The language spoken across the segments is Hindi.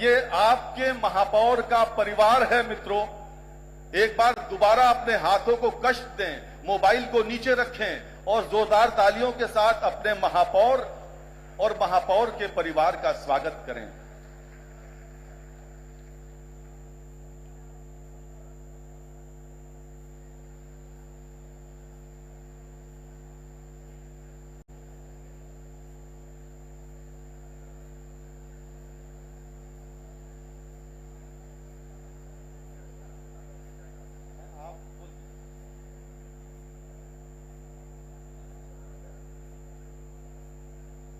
ये आपके महापौर का परिवार है मित्रों। एक बार दोबारा अपने हाथों को कष्ट दें, मोबाइल को नीचे रखें और जोरदार तालियों के साथ अपने महापौर और महापौर के परिवार का स्वागत करें।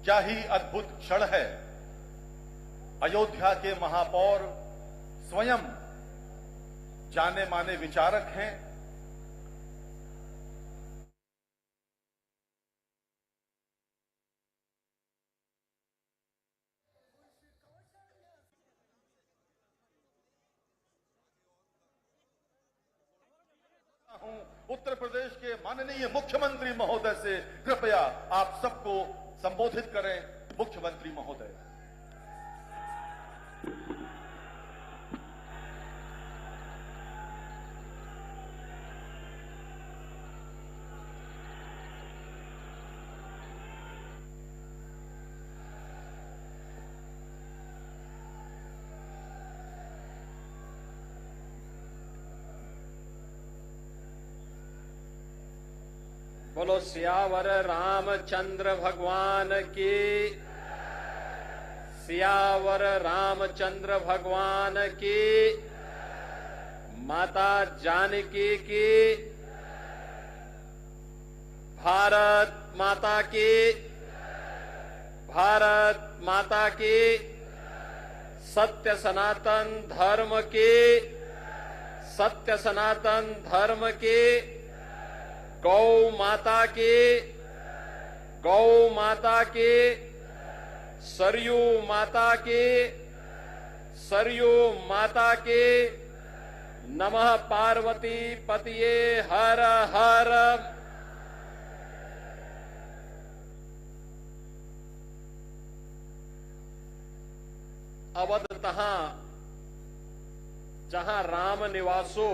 क्या ही अद्भुत क्षण है। अयोध्या के महापौर स्वयं जाने माने विचारक हैं। उत्तर प्रदेश के माननीय मुख्यमंत्री महोदय से कृपया आप सबको संबोधित करें। मुख्यमंत्री महोदय। बोलो सियावर रामचंद्र भगवान की, सियावर रामचंद्र भगवान की, माता जानकी की, भारत माता की, भारत माता की, सत्य सनातन धर्म की, सत्य सनातन धर्म की, गौ माता की, गौ माता की, सरयू माता की, सरयू माता की, नमः पार्वती पतिये हर हर। अवध जहां राम निवासो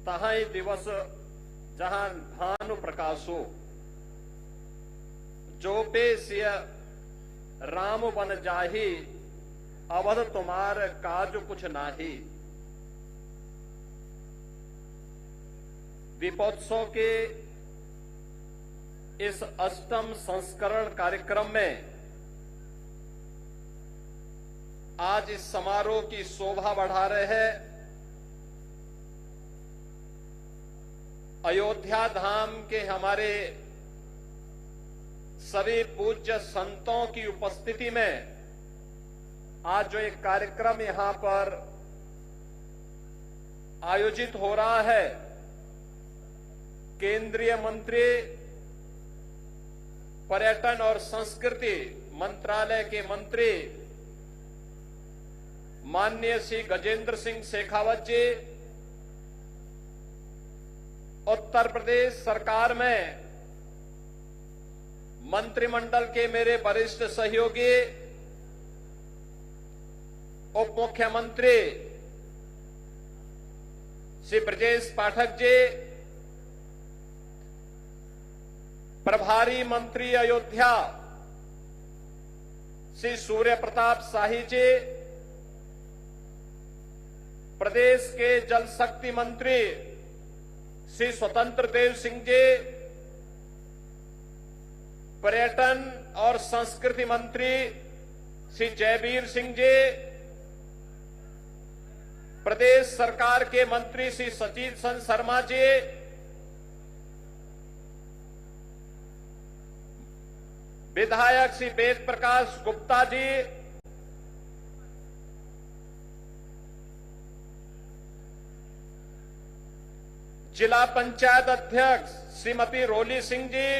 तहां दिवस जहां भानु प्रकाशो, जो पे सिय राम बन जाही, अवध तुम्हार काज कुछ नाही। दीपोत्सव के इस अष्टम संस्करण कार्यक्रम में आज इस समारोह की शोभा बढ़ा रहे हैं अयोध्या धाम के हमारे सभी पूज्य संतों की उपस्थिति में आज जो एक कार्यक्रम यहां पर आयोजित हो रहा है, केंद्रीय मंत्री पर्यटन और संस्कृति मंत्रालय के मंत्री माननीय श्री गजेंद्र सिंह शेखावत जी, उत्तर प्रदेश सरकार में मंत्रिमंडल के मेरे वरिष्ठ सहयोगी उप मुख्यमंत्री श्री ब्रजेश पाठक जी, प्रभारी मंत्री अयोध्या श्री सूर्य प्रताप शाही जी, प्रदेश के जल शक्ति मंत्री श्री स्वतंत्र देव सिंह जी, पर्यटन और संस्कृति मंत्री श्री जयवीर सिंह जी, प्रदेश सरकार के मंत्री श्री सचिन शर्मा जी, विधायक श्री वेद प्रकाश गुप्ता जी, जिला पंचायत अध्यक्ष श्रीमती रोली सिंह जी,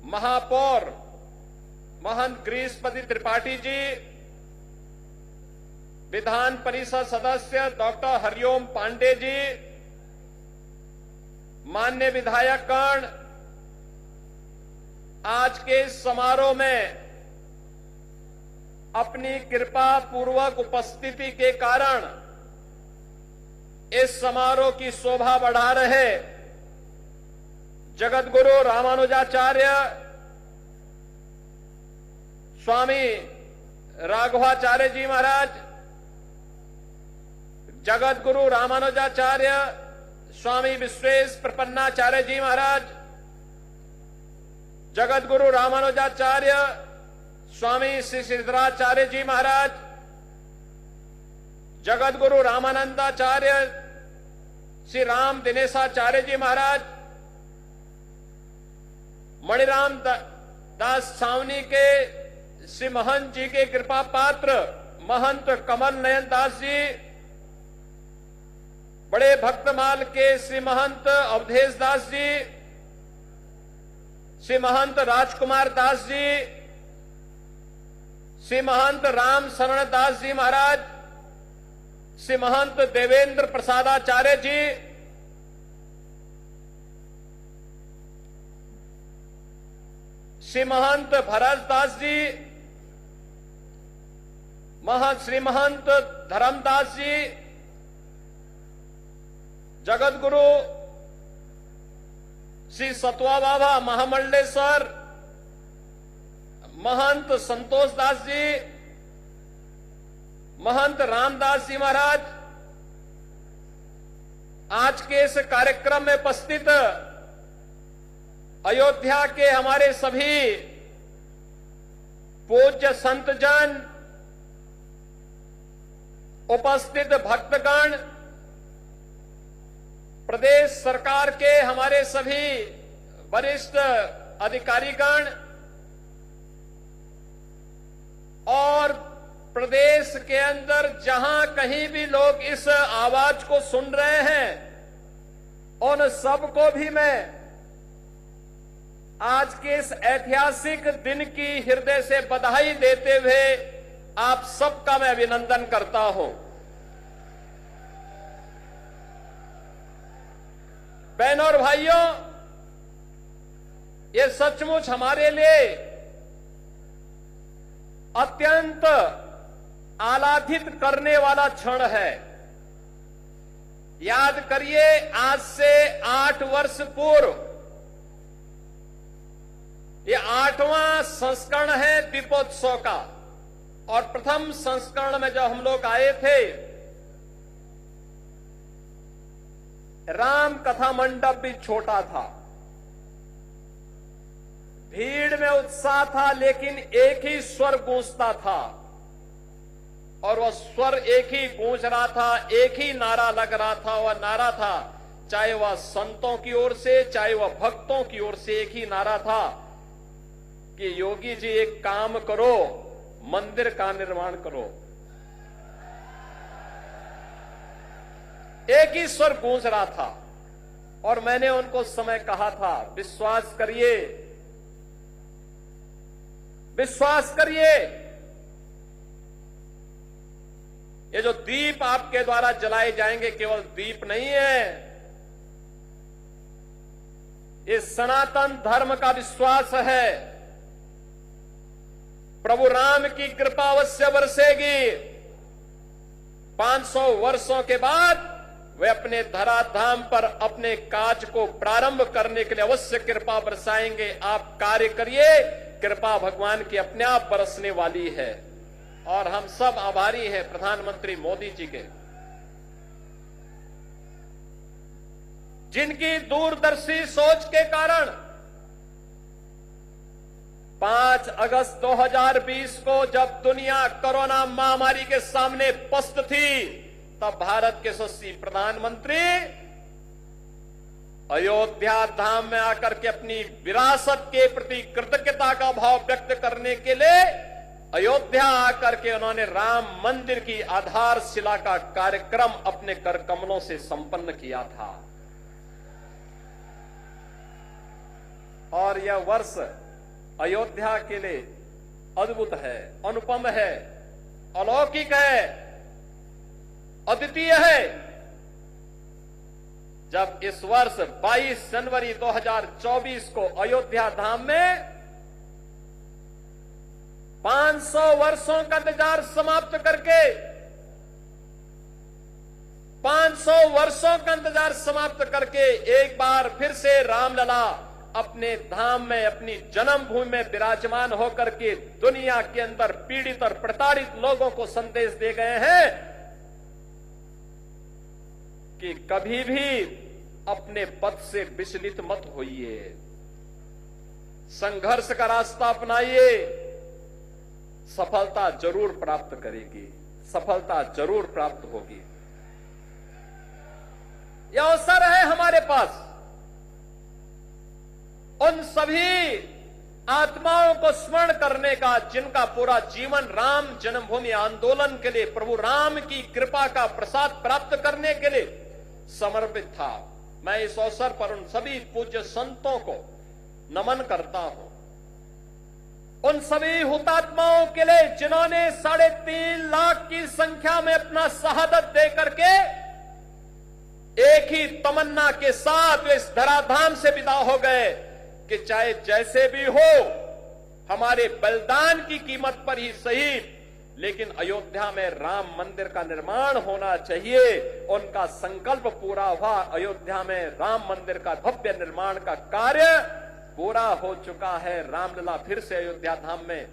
महापौर महंत ग्रीष्मपति त्रिपाठी जी, विधान परिषद सदस्य डॉक्टर हरिओम पांडे जी, माननीय विधायकगण, आज के इस समारोह में अपनी कृपा पूर्वक उपस्थिति के कारण इस समारोह की शोभा बढ़ा रहे जगतगुरु रामानुजाचार्य स्वामी राघवाचार्य जी महाराज, जगतगुरु रामानुजाचार्य स्वामी विश्वेश प्रपन्नाचार्य जी महाराज, जगतगुरु रामानुजाचार्य स्वामी श्री सिद्धराचार्य जी महाराज, जगतगुरु रामानंदाचार्य श्री राम दिनेशाचार्य जी महाराज, मणिराम दास छावनी के श्री महंत जी के कृपा पात्र महंत कमल नयन दास जी, बड़े भक्तमाल के श्री महंत अवधेश दास जी, श्री महंत राजकुमार दास जी, श्री महंत राम शरण दास जी महाराज, श्री महंत देवेंद्र प्रसादाचार्य जी, श्री महंत भरत दास जी, श्री महंत धर्मदास जी, जगतगुरु श्री सतवा बाबा महामंडलेश्वर महंत संतोष दास जी, महंत रामदास जी महाराज, आज के इस कार्यक्रम में उपस्थित अयोध्या के हमारे सभी पूज्य संतजन, उपस्थित भक्तगण, प्रदेश सरकार के हमारे सभी वरिष्ठ अधिकारीगण और प्रदेश के अंदर जहां कहीं भी लोग इस आवाज को सुन रहे हैं, उन सबको भी मैं आज के इस ऐतिहासिक दिन की हृदय से बधाई देते हुए आप सबका मैं अभिनंदन करता हूं। बहनों और भाइयों, ये सचमुच हमारे लिए अत्यंत आह्लादित करने वाला क्षण है। याद करिए, आज से 8 वर्ष पूर्व ये 8वां संस्करण है दीपोत्सव का, और प्रथम संस्करण में जब हम लोग आए थे, राम कथा मंडप भी छोटा था, भीड़ में उत्साह था, लेकिन एक ही स्वर गूंजता था, और वह स्वर एक ही गूंज रहा था, एक ही नारा लग रहा था। वह नारा था, चाहे वह संतों की ओर से, चाहे वह भक्तों की ओर से, एक ही नारा था कि योगी जी एक काम करो, मंदिर का निर्माण करो। एक ही स्वर गूंज रहा था, और मैंने उनको उस समय कहा था, विश्वास करिए, विश्वास करिए, ये जो दीप आपके द्वारा जलाए जाएंगे केवल दीप नहीं है, ये सनातन धर्म का विश्वास है। प्रभु राम की कृपा अवश्य बरसेगी। 500 वर्षों के बाद वे अपने धराधाम पर अपने काज को प्रारंभ करने के लिए अवश्य कृपा बरसाएंगे। आप कार्य करिए, कृपा भगवान की अपने आप बरसने वाली है, और हम सब आभारी हैं प्रधानमंत्री मोदी जी के, जिनकी दूरदर्शी सोच के कारण 5 अगस्त 2020 को जब दुनिया कोरोना महामारी के सामने पस्त थी, तब भारत के यशस्वी प्रधानमंत्री अयोध्या धाम में आकर के अपनी विरासत के प्रति कृतज्ञता का भाव व्यक्त करने के लिए अयोध्या आकर के उन्होंने राम मंदिर की आधारशिला का कार्यक्रम अपने कर कमलों से संपन्न किया था। और यह वर्ष अयोध्या के लिए अद्भुत है, अनुपम है, अलौकिक है, अद्वितीय है। जब इस वर्ष 22 जनवरी 2024 को अयोध्या धाम में 500 वर्षों का इंतजार समाप्त करके 500 वर्षों का इंतजार समाप्त करके एक बार फिर से रामलला अपने धाम में, अपनी जन्मभूमि में विराजमान होकर के दुनिया के अंदर पीड़ित और प्रताड़ित लोगों को संदेश दे गए हैं कि कभी भी अपने पथ से विचलित मत होइए, संघर्ष का रास्ता अपनाइए, सफलता जरूर प्राप्त करेगी, सफलता जरूर प्राप्त होगी। यह अवसर है हमारे पास उन सभी आत्माओं को स्मरण करने का जिनका पूरा जीवन राम जन्मभूमि आंदोलन के लिए, प्रभु राम की कृपा का प्रसाद प्राप्त करने के लिए समर्पित था। मैं इस अवसर पर उन सभी पूज्य संतों को नमन करता हूं, उन सभी हुतात्माओं के लिए जिन्होंने 3.5 लाख की संख्या में अपना शहादत दे करके एक ही तमन्ना के साथ वे इस धराधाम से विदा हो गए कि चाहे जैसे भी हो हमारे बलिदान की कीमत पर ही सही, लेकिन अयोध्या में राम मंदिर का निर्माण होना चाहिए। उनका संकल्प पूरा हुआ, अयोध्या में राम मंदिर का भव्य निर्माण का कार्य पूरा हो चुका है। रामलला फिर से अयोध्या धाम में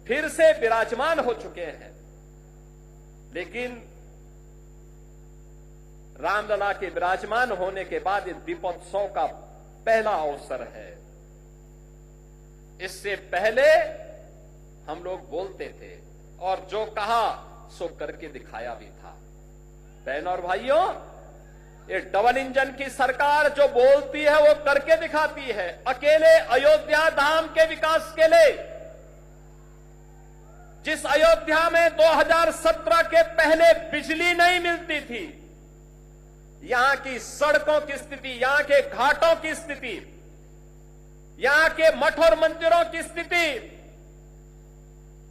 फिर से विराजमान हो चुके हैं। लेकिन रामलला के विराजमान होने के बाद इस दीपोत्सव का पहला अवसर है। इससे पहले हम लोग बोलते थे और जो कहा सो करके दिखाया भी था। बहनों और भाइयों, ये डबल इंजन की सरकार जो बोलती है वो करके दिखाती है। अकेले अयोध्या धाम के विकास के लिए, जिस अयोध्या में 2017 के पहले बिजली नहीं मिलती थी, यहां की सड़कों की स्थिति, यहां के घाटों की स्थिति, यहां के मठ और मंदिरों की स्थिति,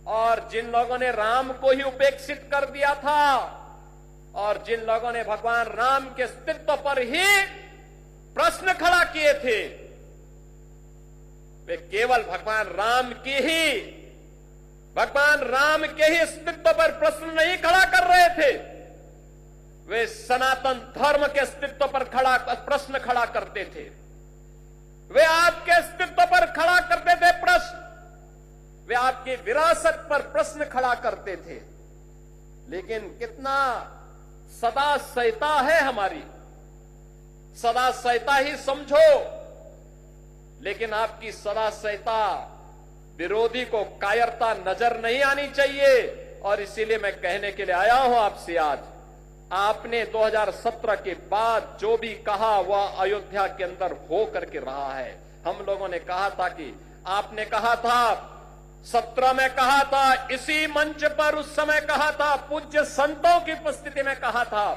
और जिन लोगों ने राम को ही उपेक्षित कर दिया था और जिन लोगों ने भगवान राम के अस्तित्व पर ही प्रश्न खड़ा किए थे, वे केवल भगवान राम के ही अस्तित्व पर प्रश्न नहीं खड़ा कर रहे थे, वे सनातन धर्म के अस्तित्व पर प्रश्न खड़ा करते थे। वे आपके अस्तित्व पर खड़ा करते थे प्रश्न, वे आपकी विरासत पर प्रश्न खड़ा करते थे। लेकिन कितना सदा सहता है हमारी, सदा सहता ही समझो, लेकिन आपकी सदा सहता विरोधी को कायरता नजर नहीं आनी चाहिए। और इसीलिए मैं कहने के लिए आया हूं आपसे आज, आपने 2017 के बाद जो भी कहा वह अयोध्या के अंदर हो करके रहा है। हम लोगों ने कहा था कि आपने कहा था 17 में कहा था, इसी मंच पर उस समय कहा था, पूज्य संतों की उपस्थिति में कहा था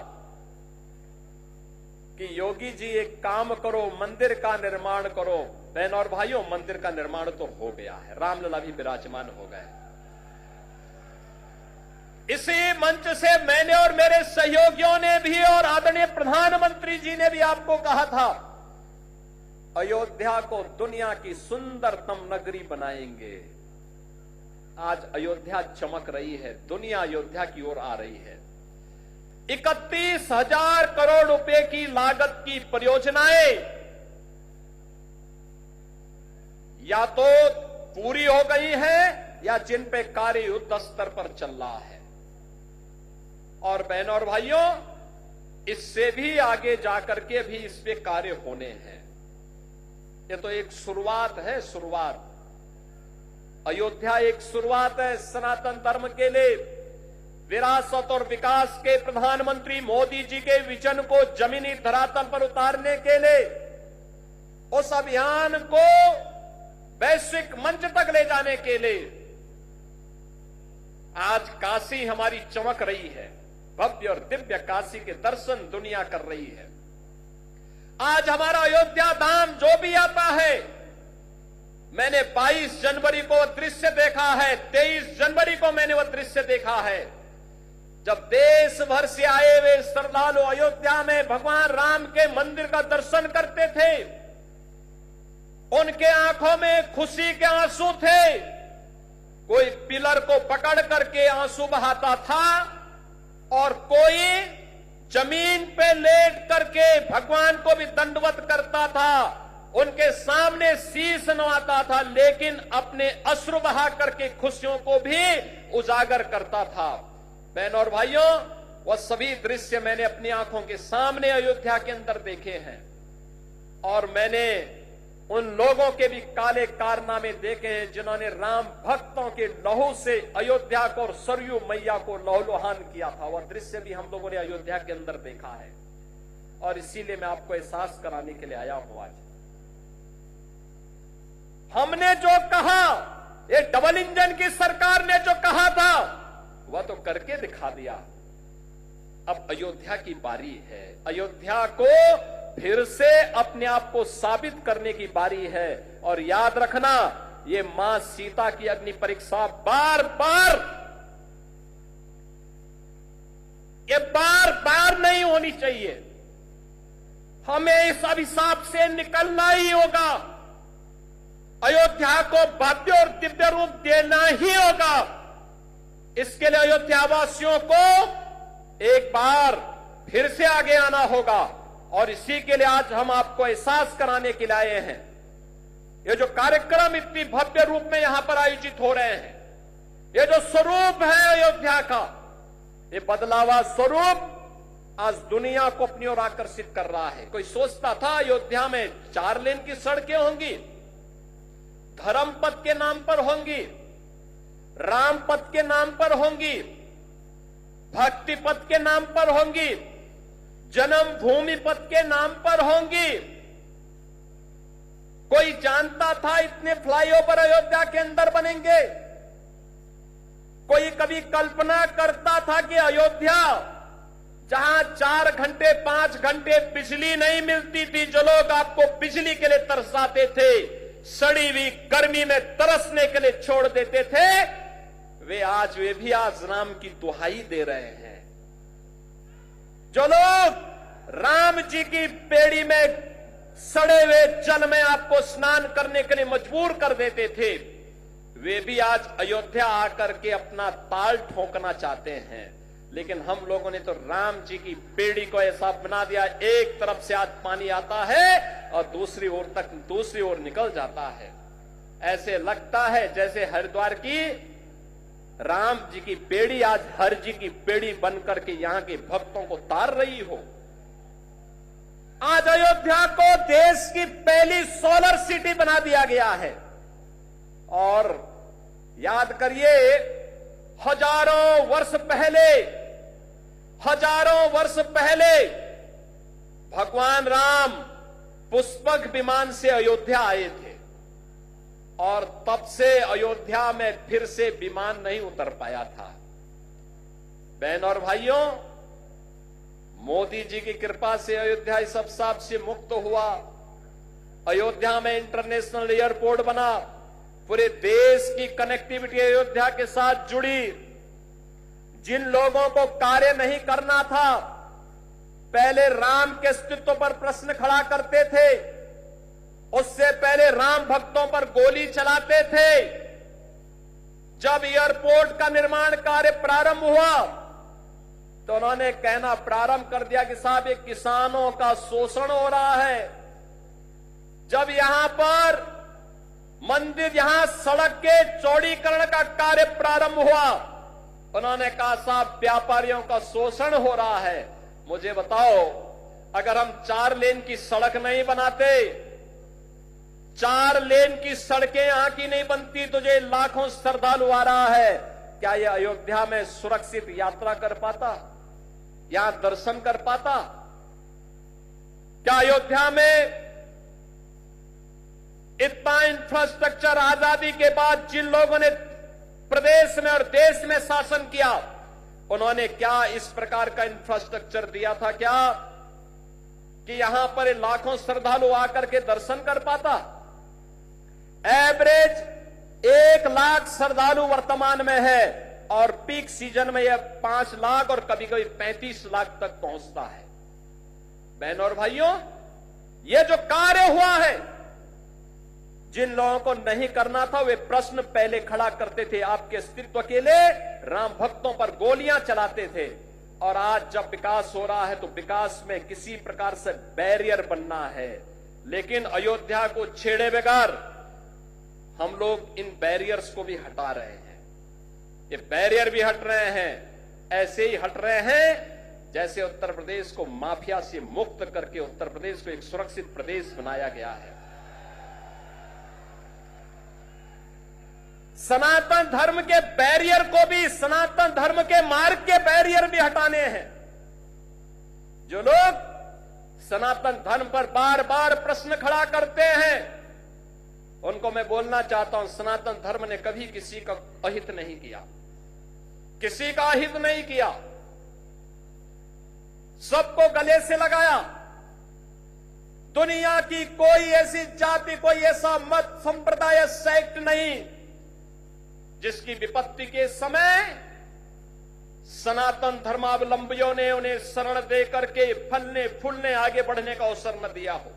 कि योगी जी एक काम करो, मंदिर का निर्माण करो। बहनों और भाइयों, मंदिर का निर्माण तो हो गया है, रामलला भी विराजमान हो गए। इसी मंच से मैंने और मेरे सहयोगियों ने भी और आदरणीय प्रधानमंत्री जी ने भी आपको कहा था, अयोध्या को दुनिया की सुंदरतम नगरी बनाएंगे। आज अयोध्या चमक रही है, दुनिया अयोध्या की ओर आ रही है। 31,000 करोड़ रुपए की लागत की परियोजनाएं या तो पूरी हो गई है या जिन पे कार्य युद्ध स्तर पर चल रहा है। और bहनों और भाइयों, इससे भी आगे जाकर के भी इस पे कार्य होने हैं। ये तो एक शुरुआत है, शुरुआत। अयोध्या एक शुरुआत है सनातन धर्म के लिए। विरासत और विकास के प्रधानमंत्री मोदी जी के विजन को जमीनी धरातल पर उतारने के लिए, उस अभियान को वैश्विक मंच तक ले जाने के लिए आज काशी हमारी चमक रही है। भव्य और दिव्य काशी के दर्शन दुनिया कर रही है। आज हमारा अयोध्या धाम जो भी आता है, मैंने 22 जनवरी को वह दृश्य देखा है, 23 जनवरी को मैंने वह दृश्य देखा है, जब देश भर से आए हुए श्रद्धालु अयोध्या में भगवान राम के मंदिर का दर्शन करते थे। उनके आंखों में खुशी के आंसू थे। कोई पिलर को पकड़ करके आंसू बहाता था और कोई जमीन पे लेट करके भगवान को भी दंडवत करता था, उनके सामने शीश नवाता था, लेकिन अपने अश्रु बहा करके खुशियों को भी उजागर करता था। बहनों और भाइयों, वह सभी दृश्य मैंने अपनी आंखों के सामने अयोध्या के अंदर देखे हैं और मैंने उन लोगों के भी काले कारनामे देखे हैं जिन्होंने राम भक्तों के लहू से अयोध्या को और सरयू मैया को लहूलुहान किया था। वह दृश्य भी हम लोगों ने अयोध्या के अंदर देखा है और इसीलिए मैं आपको एहसास कराने के लिए आया हूं। आज हमने जो कहा, ये डबल इंजन की सरकार ने जो कहा था वह तो करके दिखा दिया। अब अयोध्या की बारी है। अयोध्या को फिर से अपने आप को साबित करने की बारी है। और याद रखना, ये मां सीता की अग्नि परीक्षा बार बार नहीं होनी चाहिए। हमें इस अभिशाप से निकलना ही होगा। अयोध्या को भव्य और दिव्य रूप देना ही होगा। इसके लिए अयोध्यावासियों को एक बार फिर से आगे आना होगा और इसी के लिए आज हम आपको एहसास कराने के लिए आए हैं। ये जो कार्यक्रम इतनी भव्य रूप में यहां पर आयोजित हो रहे हैं, ये जो स्वरूप है अयोध्या का, ये बदलावा स्वरूप आज दुनिया को अपनी ओर आकर्षित कर रहा है। कोई सोचता था अयोध्या में 4 लेन की सड़कें होंगी, धर्म पथ के नाम पर होंगी, राम पथ के नाम पर होंगी, भक्ति पथ के नाम पर होंगी, जन्म भूमि पथ के नाम पर होंगी। कोई जानता था इतने फ्लाईओवर अयोध्या के अंदर बनेंगे? कोई कभी कल्पना करता था कि अयोध्या, जहां 4 घंटे 5 घंटे बिजली नहीं मिलती थी, जो लोग आपको बिजली के लिए तरसाते थे, सड़ी हुई गर्मी में तरसने के लिए छोड़ देते थे, वे भी आज राम की दुहाई दे रहे हैं। जो लोग राम जी की बेड़ी में सड़े हुए जल में आपको स्नान करने के लिए मजबूर कर देते थे, वे भी आज अयोध्या आकर के अपना ताल ठोकना चाहते हैं। लेकिन हम लोगों ने तो राम जी की बेड़ी को ऐसा बना दिया, एक तरफ से आज पानी आता है और दूसरी ओर निकल जाता है। ऐसे लगता है जैसे हरिद्वार की राम जी की बेड़ी आज हर जी की बेड़ी बनकर के यहां के भक्तों को तार रही हो। आज अयोध्या को देश की पहली सोलर सिटी बना दिया गया है। और याद करिए, हजारों वर्ष पहले भगवान राम पुष्पक विमान से अयोध्या आए थे और तब से अयोध्या में फिर से विमान नहीं उतर पाया था। बहन और भाइयों, मोदी जी की कृपा से अयोध्या इस अभिशाप से मुक्त हुआ। अयोध्या में इंटरनेशनल एयरपोर्ट बना, पूरे देश की कनेक्टिविटी अयोध्या के साथ जुड़ी। जिन लोगों को कार्य नहीं करना था, पहले राम के अस्तित्व पर प्रश्न खड़ा करते थे, उससे पहले राम भक्तों पर गोली चलाते थे, जब एयरपोर्ट का निर्माण कार्य प्रारंभ हुआ तो उन्होंने कहना प्रारंभ कर दिया कि साहब ये किसानों का शोषण हो रहा है। जब यहां पर मंदिर, यहां सड़क के चौड़ीकरण का कार्य प्रारंभ हुआ, उन्होंने कहा साहब व्यापारियों का शोषण हो रहा है। मुझे बताओ, अगर हम 4 लेन की सड़क नहीं बनाते, 4 लेन की सड़कें यहां की नहीं बनती, तो ये लाखों श्रद्धालु आ रहा है, क्या ये अयोध्या में सुरक्षित यात्रा कर पाता, यहां दर्शन कर पाता? क्या अयोध्या में इतना इंफ्रास्ट्रक्चर आजादी के बाद जिन लोगों ने प्रदेश में और देश में शासन किया, उन्होंने क्या इस प्रकार का इंफ्रास्ट्रक्चर दिया था क्या कि यहां पर लाखों श्रद्धालु आकर के दर्शन कर पाता? एवरेज 1 लाख श्रद्धालु वर्तमान में है और पीक सीजन में यह 5 लाख और कभी कभी 35 लाख तक पहुंचता है। बहनों और भाइयों, यह जो कार्य हुआ है, जिन लोगों को नहीं करना था वे प्रश्न पहले खड़ा करते थे, आपके अस्तित्व के लिए राम भक्तों पर गोलियां चलाते थे। और आज जब विकास हो रहा है तो विकास में किसी प्रकार से बैरियर बनना है, लेकिन अयोध्या को छेड़े बगैर हम लोग इन बैरियर्स को भी हटा रहे हैं। ये बैरियर भी हट रहे हैं, ऐसे ही हट रहे हैं जैसे उत्तर प्रदेश को माफिया से मुक्त करके उत्तर प्रदेश को एक सुरक्षित प्रदेश बनाया गया है। सनातन धर्म के बैरियर को भी, सनातन धर्म के मार्ग के बैरियर भी हटाने हैं। जो लोग सनातन धर्म पर बार बार प्रश्न खड़ा करते हैं उनको मैं बोलना चाहता हूं, सनातन धर्म ने कभी किसी का अहित नहीं किया, किसी का अहित नहीं किया, सबको गले से लगाया। दुनिया की कोई ऐसी जाति, कोई ऐसा मत, संप्रदाय, सेक्ट नहीं जिसकी विपत्ति के समय सनातन धर्मावलंबियों ने उन्हें शरण देकर के फलने फूलने आगे बढ़ने का अवसर न दिया हो।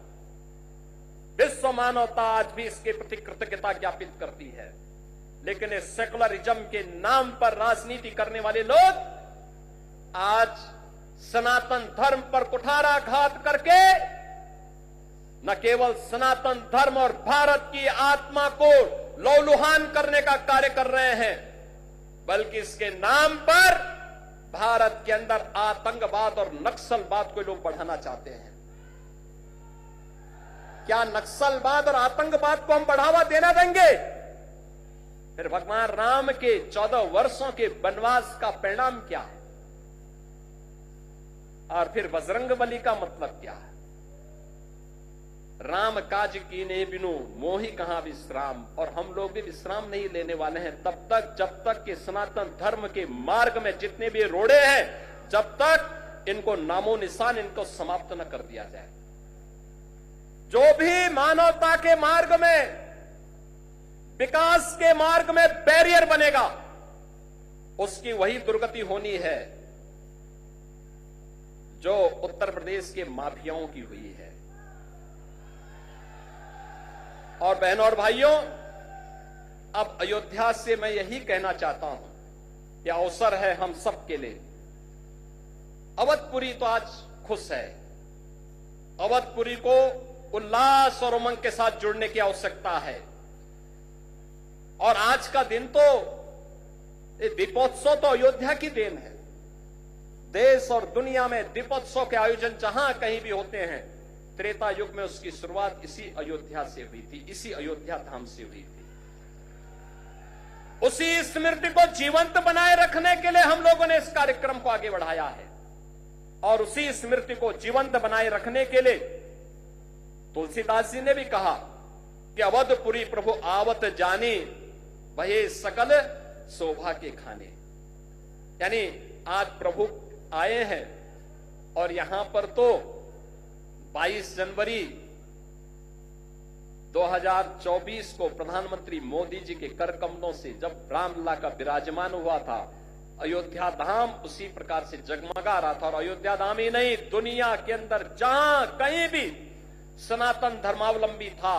विश्व मानवता आज भी इसके प्रति कृतज्ञता ज्ञापित करती है, लेकिन इस सेकुलरिज्म के नाम पर राजनीति करने वाले लोग आज सनातन धर्म पर कुठाराघात करके न केवल सनातन धर्म और भारत की आत्मा को लौलुहान करने का कार्य कर रहे हैं, बल्कि इसके नाम पर भारत के अंदर आतंकवाद और नक्सलवाद को लोग बढ़ाना चाहते हैं। क्या नक्सलवाद और आतंकवाद को हम बढ़ावा देना देंगे? फिर भगवान राम के 14 वर्षों के वनवास का परिणाम क्या है? और फिर बजरंगबली का मतलब क्या है? राम काज कीने बिनु मोहि कहां विश्राम। और हम लोग भी विश्राम नहीं लेने वाले हैं तब तक जब तक कि सनातन धर्म के मार्ग में जितने भी रोड़े हैं, जब तक इनको नामो निशान इनको समाप्त न कर दिया जाए। जो भी मानवता के मार्ग में, विकास के मार्ग में बैरियर बनेगा, उसकी वही दुर्गति होनी है जो उत्तर प्रदेश के माफियाओं की हुई है। और बहनों और भाइयों, अब अयोध्या से मैं यही कहना चाहता हूं कि अवसर है हम सबके लिए। अवधपुरी तो आज खुश है, अवधपुरी को उल्लास और उमंग के साथ जुड़ने की आवश्यकता है। और आज का दिन तो, ये दीपोत्सव तो अयोध्या की देन है। देश और दुनिया में दीपोत्सव के आयोजन जहां कहीं भी होते हैं, त्रेता युग में उसकी शुरुआत इसी अयोध्या से हुई थी, इसी अयोध्या धाम से हुई थी। उसी स्मृति को जीवंत बनाए रखने के लिए हम लोगों ने इस कार्यक्रम को आगे बढ़ाया है। और उसी स्मृति को जीवंत बनाए रखने के लिए तुलसीदास जी ने भी कहा कि अवधपुरी प्रभु आवत जानी, वही सकल शोभा के खाने। यानी आज प्रभु आए हैं और यहां पर तो 22 जनवरी 2024 को प्रधानमंत्री मोदी जी के कर कमलों से जब रामलला का विराजमान हुआ था, अयोध्या धाम उसी प्रकार से जगमगा रहा था। और अयोध्या धाम ही नहीं, दुनिया के अंदर जहां कहीं भी सनातन धर्मावलंबी था,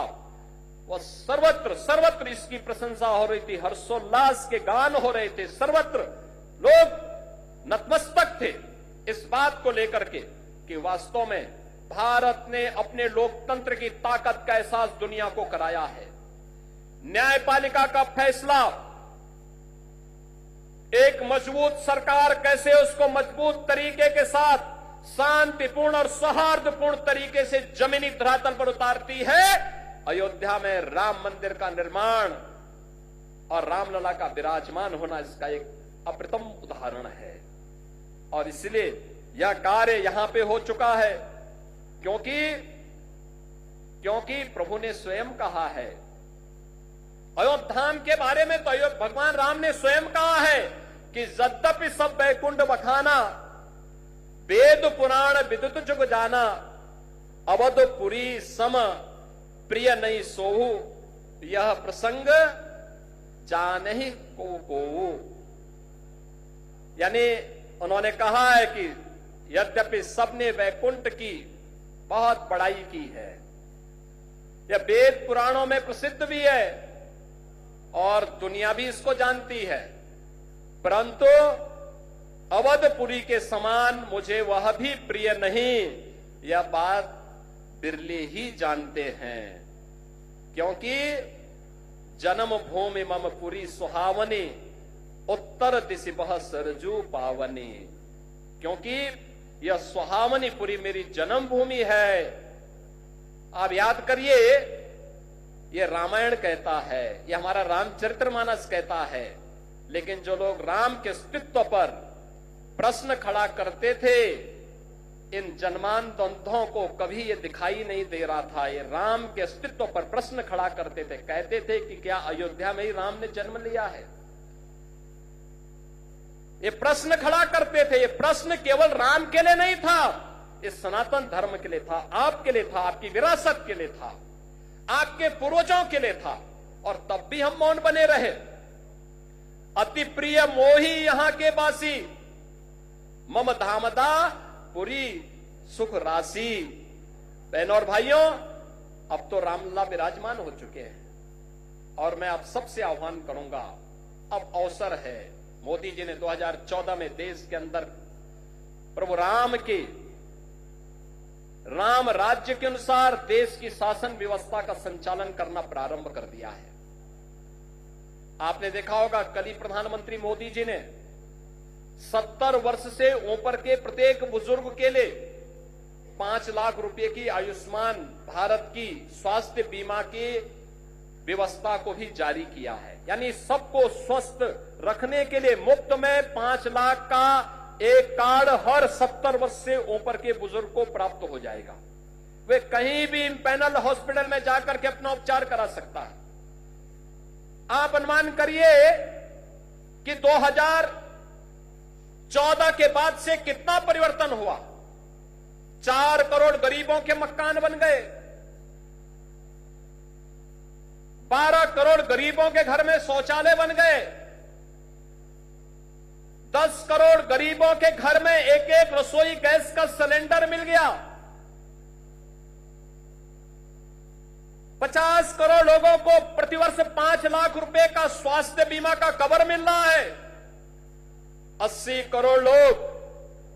वह सर्वत्र सर्वत्र इसकी प्रशंसा हो रही थी, हर्षोल्लास के गान हो रहे थे, सर्वत्र लोग नतमस्तक थे इस बात को लेकर के कि वास्तव में भारत ने अपने लोकतंत्र की ताकत का एहसास दुनिया को कराया है। न्यायपालिका का फैसला, एक मजबूत सरकार कैसे उसको मजबूत तरीके के साथ शांतिपूर्ण और सौहार्दपूर्ण तरीके से जमीनी धरातल पर उतारती है। अयोध्या में राम मंदिर का निर्माण और रामलला का विराजमान होना इसका एक अप्रतिम उदाहरण है। और इसलिए यह कार्य यहां पे हो चुका है क्योंकि प्रभु ने स्वयं कहा है। अयोध्या के बारे में तो भगवान राम ने स्वयं कहा है कि यद्यपि सब वैकुंठ बखाना, वेद पुराण विदित जुग जाना, अवधपुरी सम प्रिय नहीं सोहू, यह प्रसंग जानहि को। यानी उन्होंने कहा है कि यद्यपि सबने वैकुंठ की बहुत बड़ाई की है, यह वेद पुराणों में प्रसिद्ध भी है और दुनिया भी इसको जानती है, परंतु अवधपुरी के समान मुझे वह भी प्रिय नहीं, यह बात बिरले ही जानते हैं। क्योंकि जन्म भूमि मम पुरी सुहावनी, उत्तर दिशि बह सरजू पावनी। क्योंकि यह सुहावनी पुरी मेरी जन्म भूमि है। आप याद करिए, यह रामायण कहता है, यह हमारा रामचरितमानस कहता है, लेकिन जो लोग राम के अस्तित्व पर प्रश्न खड़ा करते थे, इन जन्मांतों को कभी ये दिखाई नहीं दे रहा था। ये राम के अस्तित्व पर प्रश्न खड़ा करते थे, कहते थे कि क्या अयोध्या में ही राम ने जन्म लिया है। ये प्रश्न खड़ा करते थे। ये प्रश्न केवल राम के लिए नहीं था, इस सनातन धर्म के लिए था, आपके लिए था, आपकी विरासत के लिए था, आपके पूर्वजों के लिए था। और तब भी हम मौन बने रहे। अति प्रिय मोही यहां के बासी, मम धामदा पुरी सुख राशि। बहनों और भाइयों, अब तो रामलला विराजमान हो चुके हैं और मैं आप सबसे आह्वान करूंगा, अब अवसर है। मोदी जी ने 2014 में देश के अंदर प्रभु राम के राम राज्य के अनुसार देश की शासन व्यवस्था का संचालन करना प्रारंभ कर दिया है। आपने देखा होगा, कल ही प्रधानमंत्री मोदी जी ने 70 वर्ष से ऊपर के प्रत्येक बुजुर्ग के लिए 5 लाख रुपए की आयुष्मान भारत की स्वास्थ्य बीमा की व्यवस्था को भी जारी किया है। यानी सबको स्वस्थ रखने के लिए मुफ्त में 5 लाख का एक कार्ड हर 70 वर्ष से ऊपर के बुजुर्ग को प्राप्त हो जाएगा। वे कहीं भी इम्पैनल हॉस्पिटल में जाकर के अपना उपचार करा सकता है। आप अनुमान करिए कि 2014 के बाद से कितना परिवर्तन हुआ। 4 करोड़ गरीबों के मकान बन गए, 12 करोड़ गरीबों के घर में शौचालय बन गए, 10 करोड़ गरीबों के घर में एक एक रसोई गैस का सिलेंडर मिल गया, 50 करोड़ लोगों को प्रतिवर्ष 5 लाख रुपए का स्वास्थ्य बीमा का कवर मिल रहा है, 80 करोड़ लोग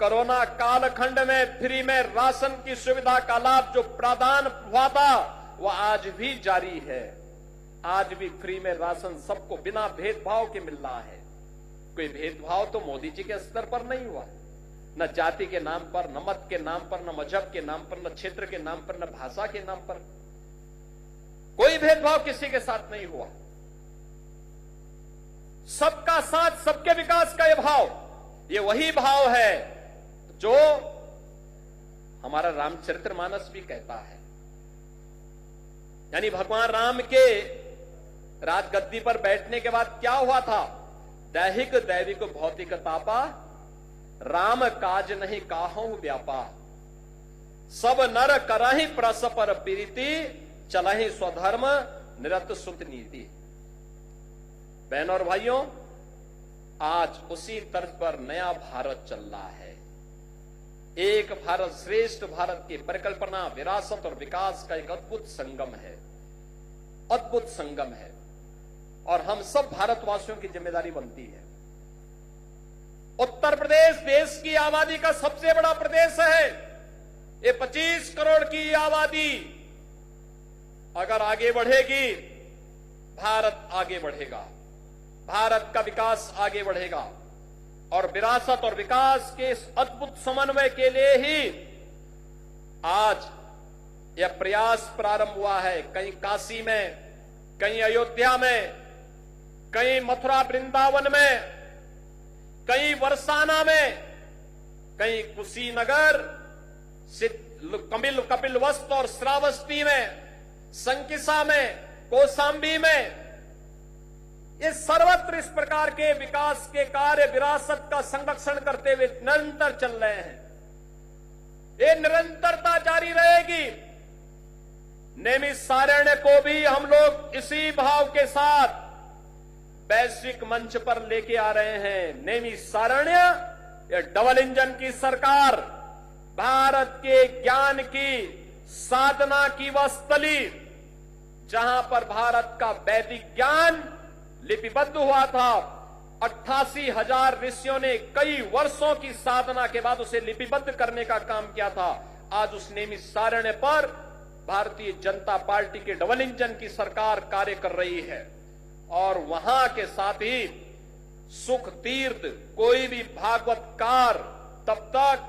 कोरोना कालखंड में फ्री में राशन की सुविधा का लाभ जो प्रावधान हुआ था वह आज भी जारी है। आज भी फ्री में राशन सबको बिना भेदभाव के मिल रहा है। कोई भेदभाव तो मोदी जी के स्तर पर नहीं हुआ, न जाति के नाम पर, न मत के नाम पर, न मजहब के नाम पर, न क्षेत्र के नाम पर, न भाषा के नाम पर। कोई भेदभाव किसी के साथ नहीं हुआ। सबका साथ, सबके विकास का यह भाव, ये वही भाव है जो हमारा रामचरितमानस भी कहता है। यानी भगवान राम के राजगद्दी पर बैठने के बाद क्या हुआ था? दैहिक दैविक भौतिक तापा, राम काज नहीं काहू व्यापा, सब नर करहि परस्पर प्रीति, चलहि स्वधर्म निरत सुत नीति। बहनों और भाइयों, आज उसी तर्ज पर नया भारत चल रहा है। एक भारत श्रेष्ठ भारत की परिकल्पना, विरासत और विकास का एक अद्भुत संगम है, अद्भुत संगम है। और हम सब भारतवासियों की जिम्मेदारी बनती है। उत्तर प्रदेश देश की आबादी का सबसे बड़ा प्रदेश है। ये 25 करोड़ की आबादी अगर आगे बढ़ेगी, भारत आगे बढ़ेगा, भारत का विकास आगे बढ़ेगा। और विरासत और विकास के इस अद्भुत समन्वय के लिए ही आज यह प्रयास प्रारंभ हुआ है। कहीं काशी में, कहीं अयोध्या में, कहीं मथुरा वृंदावन में, कहीं बरसाना में, कहीं कुशीनगर, कपिलवस्तु और श्रावस्ती में, संकिसा में, कौशांबी में, ये सर्वत्र इस प्रकार के विकास के कार्य, विरासत का संरक्षण करते हुए निरंतर चल रहे हैं। ये निरंतरता जारी रहेगी। नैमिषारण्य को भी हम लोग इसी भाव के साथ वैश्विक मंच पर लेके आ रहे हैं। नैमिषारण्य ये डबल इंजन की सरकार, भारत के ज्ञान की साधना की वह स्थली, जहां पर भारत का वैदिक ज्ञान लिपिबद्ध हुआ था। 88,000 ऋषियों ने कई वर्षों की साधना के बाद उसे लिपिबद्ध करने का काम किया था। आज उस नैमिषारण्य पर भारतीय जनता पार्टी के डबल इंजन की सरकार कार्य कर रही है और वहां के साथ ही सुख तीर्थ कोई भी भागवतकार तब तक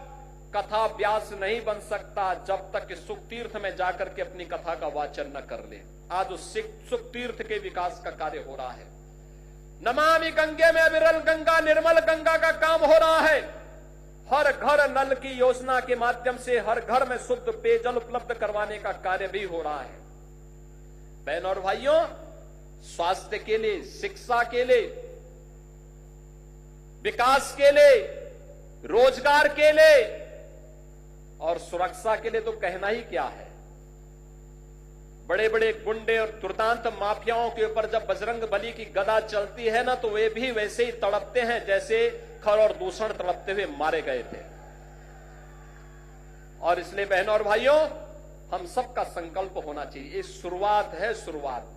कथा व्यास नहीं बन सकता जब तक कि सुख तीर्थ में जाकर के अपनी कथा का वाचन न कर ले। आज उस सुख तीर्थ के विकास का कार्य हो रहा है। नमामि गंगे में विरल गंगा निर्मल गंगा का काम हो रहा है। हर घर नल की योजना के माध्यम से हर घर में शुद्ध पेयजल उपलब्ध करवाने का कार्य भी हो रहा है। बहनों और भाइयों, स्वास्थ्य के लिए, शिक्षा के लिए, विकास के लिए, रोजगार के लिए और सुरक्षा के लिए तो कहना ही क्या है। बड़े बड़े गुंडे और दुर्दांत माफियाओं के ऊपर जब बजरंग बली की गदा चलती है ना, तो वे भी वैसे ही तड़पते हैं जैसे खर और दूषण तड़पते हुए मारे गए थे। और इसलिए बहनों और भाइयों, हम सबका संकल्प होना चाहिए। ये शुरुआत है, शुरुआत,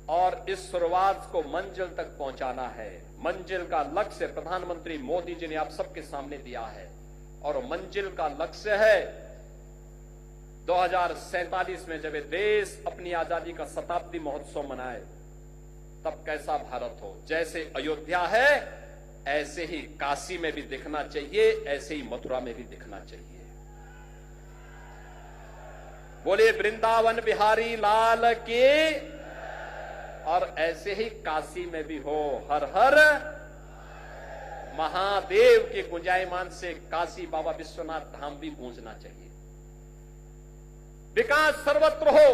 और इस शुरुआत को मंजिल तक पहुंचाना है। मंजिल का लक्ष्य प्रधानमंत्री मोदी जी ने आप सबके सामने दिया है और मंजिल का लक्ष्य है 2047 में जब देश अपनी आजादी का शताब्दी महोत्सव मनाए, तब कैसा भारत हो। जैसे अयोध्या है ऐसे ही काशी में भी दिखना चाहिए, ऐसे ही मथुरा में भी दिखना चाहिए। बोले वृंदावन बिहारी लाल के, और ऐसे ही काशी में भी हो हर हर महादेव के गुंजायमान से काशी बाबा विश्वनाथ धाम भी गूंजना चाहिए। विकास सर्वत्र हो,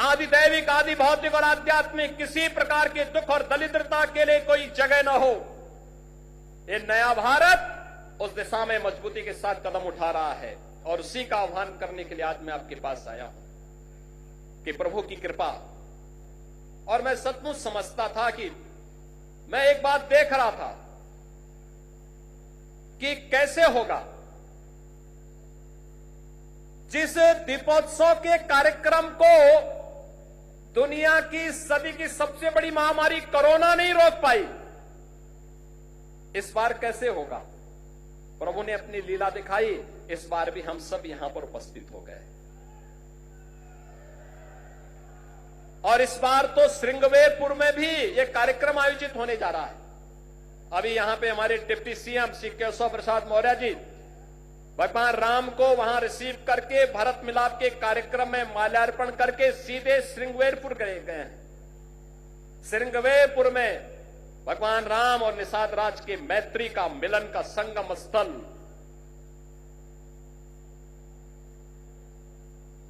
आदि दैविक, आदि भौतिक और आध्यात्मिक, किसी प्रकार के दुख और दरिद्रता के लिए कोई जगह न हो। ये नया भारत उस दिशा में मजबूती के साथ कदम उठा रहा है और उसी का आह्वान करने के लिए आज मैं आपके पास आया हूं कि प्रभु की कृपा। और मैं सचमुच समझता था कि मैं एक बात देख रहा था कि कैसे होगा जिस दीपोत्सव के कार्यक्रम को दुनिया की सदी की सबसे बड़ी महामारी कोरोना नहीं रोक पाई, इस बार कैसे होगा। प्रभु ने अपनी लीला दिखाई, इस बार भी हम सब यहां पर उपस्थित हो गए। और इस बार तो श्रृंगवेरपुर में भी यह कार्यक्रम आयोजित होने जा रहा है। अभी यहां पे हमारे डिप्टी सीएम श्री केशव प्रसाद मौर्य जी भगवान राम को वहां रिसीव करके भरत मिलाप के कार्यक्रम में माल्यार्पण करके सीधे श्रृंगवेरपुर गए हैं। श्रृंगवेरपुर में भगवान राम और निषाद राज के मैत्री का मिलन का संगम स्थल,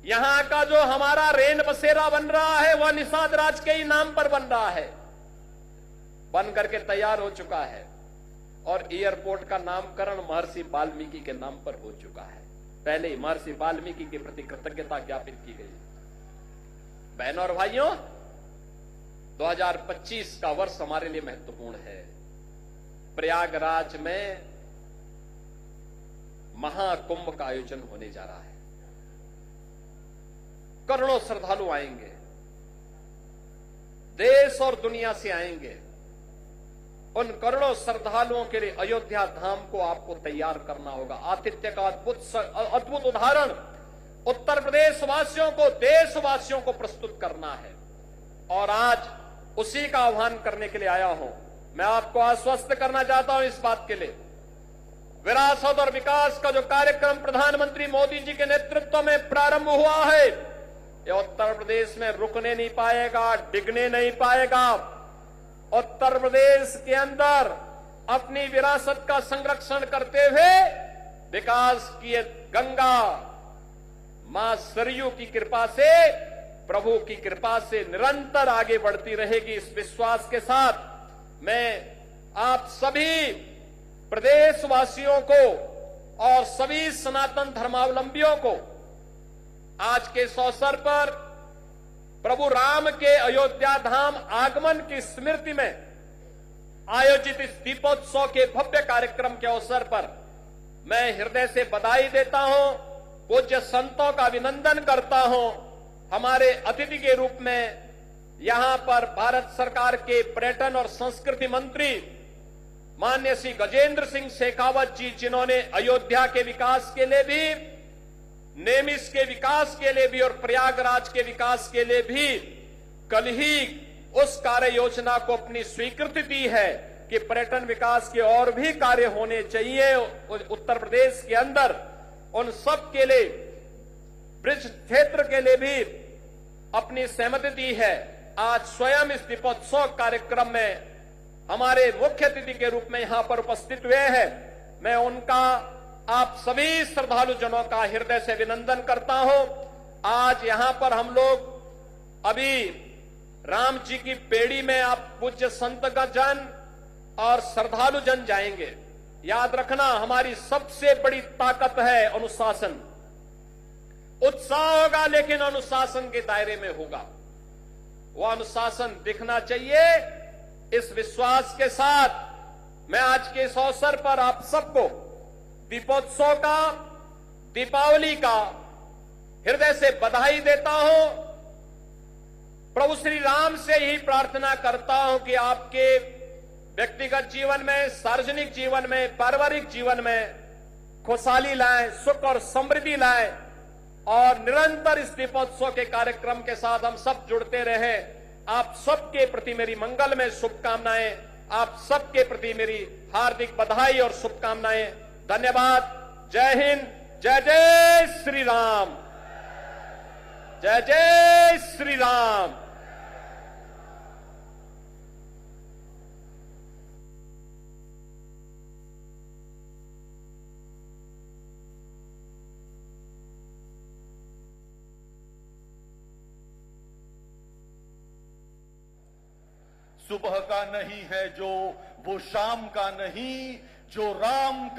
यहां का जो हमारा रेन बसेरा बन रहा है वह निषाद राज के ही नाम पर बन रहा है, बन करके तैयार हो चुका है। और एयरपोर्ट का नामकरण महर्षि वाल्मीकि के नाम पर हो चुका है। पहले ही महर्षि वाल्मीकि के प्रति कृतज्ञता ज्ञापित की गई। बहनों और भाइयों, 2025 का वर्ष हमारे लिए महत्वपूर्ण है। प्रयागराज में महाकुंभ का आयोजन होने जा रहा है। करोड़ों श्रद्धालु आएंगे, देश और दुनिया से आएंगे। उन करोड़ों श्रद्धालुओं के लिए अयोध्या धाम को आपको तैयार करना होगा। आतिथ्य का अद्भुत उदाहरण उत्तर प्रदेश वासियों को, देशवासियों को प्रस्तुत करना है और आज उसी का आह्वान करने के लिए आया हूं। मैं आपको आश्वस्त करना चाहता हूं इस बात के लिए, विरासत और विकास का जो कार्यक्रम प्रधानमंत्री मोदी जी के नेतृत्व में प्रारंभ हुआ है, ये उत्तर प्रदेश में रुकने नहीं पाएगा, डिगने नहीं पाएगा। उत्तर प्रदेश के अंदर अपनी विरासत का संरक्षण करते हुए विकास की गंगा मां सरयू की कृपा से, प्रभु की कृपा से निरंतर आगे बढ़ती रहेगी। इस विश्वास के साथ मैं आप सभी प्रदेशवासियों को और सभी सनातन धर्मावलंबियों को आज के इस अवसर पर प्रभु राम के अयोध्या धाम आगमन की स्मृति में आयोजित इस दीपोत्सव के भव्य कार्यक्रम के अवसर पर मैं हृदय से बधाई देता हूं, पूज्य संतों का अभिनंदन करता हूं हमारे अतिथि के रूप में यहां पर भारत सरकार के पर्यटन और संस्कृति मंत्री माननीय श्री गजेंद्र सिंह शेखावत जी, जिन्होंने अयोध्या के विकास के लिए भी, नेमिस के विकास के लिए भी और प्रयागराज के विकास के लिए भी कल ही उस कार्य योजना को अपनी स्वीकृति दी है कि पर्यटन विकास के और भी कार्य होने चाहिए उत्तर प्रदेश के अंदर। उन सब के लिए ब्रिज क्षेत्र के लिए भी अपनी सहमति दी है। आज स्वयं इस दीपोत्सव कार्यक्रम में हमारे मुख्य अतिथि के रूप में यहां पर उपस्थित हुए हैं। मैं उनका, आप सभी श्रद्धालु जनों का हृदय से अभिनंदन करता हूं। आज यहां पर हम लोग अभी राम जी की पेड़ी में आप पूज्य संतगण जन और श्रद्धालु जन जाएंगे। याद रखना, हमारी सबसे बड़ी ताकत है अनुशासन। उत्साह होगा लेकिन अनुशासन के दायरे में होगा। वह अनुशासन दिखना चाहिए। इस विश्वास के साथ मैं आज के इस अवसर पर आप सबको दीपोत्सव का, दीपावली का हृदय से बधाई देता हूं। प्रभु श्री राम से ही प्रार्थना करता हूं कि आपके व्यक्तिगत जीवन में, सार्वजनिक जीवन में, पारिवारिक जीवन में खुशहाली लाएं, सुख और समृद्धि लाएं और निरंतर इस दीपोत्सव के कार्यक्रम के साथ हम सब जुड़ते रहें। आप सबके प्रति मेरी मंगलमय शुभकामनाएं, आप सबके प्रति मेरी हार्दिक बधाई और शुभकामनाएं। धन्यवाद। जय हिंद। जय जय श्री राम। जय जय श्री राम। सुबह का नहीं है जो, वो शाम का नहीं जो राम